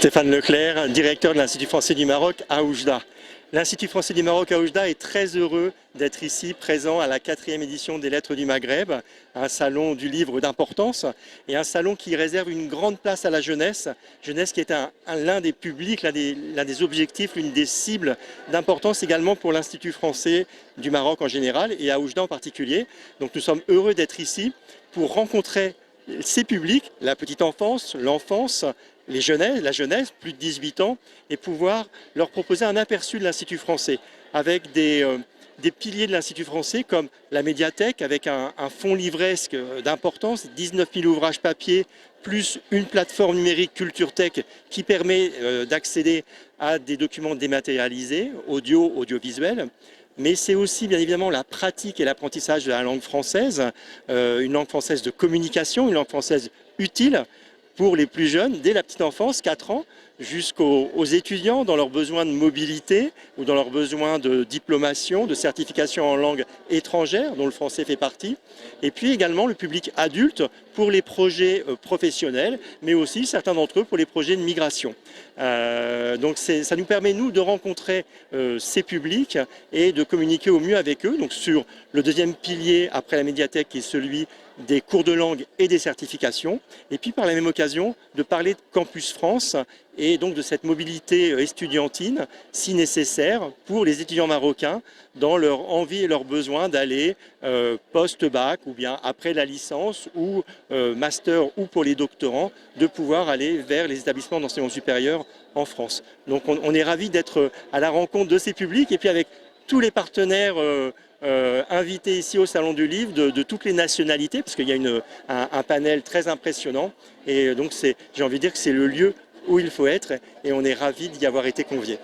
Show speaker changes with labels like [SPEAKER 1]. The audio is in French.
[SPEAKER 1] Stéphane Leclerc, directeur de l'Institut français du Maroc à Oujda. L'Institut français du Maroc à Oujda est très heureux d'être ici, présent à la 4e édition des Lettres du Maghreb, un salon du livre d'importance et un salon qui réserve une grande place à la jeunesse, jeunesse qui est l'un des publics, l'un des objectifs, l'une des cibles d'importance également pour l'Institut français du Maroc en général et à Oujda en particulier. Donc nous sommes heureux d'être ici pour rencontrer ces publics, la petite enfance, l'enfance, la jeunesse, plus de 18 ans, et pouvoir leur proposer un aperçu de l'Institut français avec des piliers de l'Institut français comme la médiathèque avec un fonds livresque d'importance, 19 000 ouvrages papier, plus une plateforme numérique Culture Tech qui permet d'accéder à des documents dématérialisés, audiovisuels. Mais c'est aussi bien évidemment la pratique et l'apprentissage de la langue française, une langue française de communication, une langue française utile pour les plus jeunes, dès la petite enfance, 4 ans, jusqu'aux étudiants dans leurs besoins de mobilité ou dans leurs besoins de diplomation, de certification en langue étrangère, dont le français fait partie. Et puis également le public adulte pour les projets professionnels, mais aussi certains d'entre eux pour les projets de migration. Donc ça nous permet, nous, de rencontrer ces publics et de communiquer au mieux avec eux. Donc sur le deuxième pilier, après la médiathèque, qui est celui des cours de langue et des certifications, et puis par la même occasion de parler de Campus France et donc de cette mobilité estudiantine si nécessaire pour les étudiants marocains dans leur envie et leur besoin d'aller post-bac ou bien après la licence ou master ou pour les doctorants, de pouvoir aller vers les établissements d'enseignement supérieur en France. Donc on est ravis d'être à la rencontre de ces publics et puis avec tous les partenaires invités ici au Salon du Livre de toutes les nationalités, parce qu'il y a un panel très impressionnant. Et donc j'ai envie de dire que c'est le lieu où il faut être et on est ravis d'y avoir été conviés.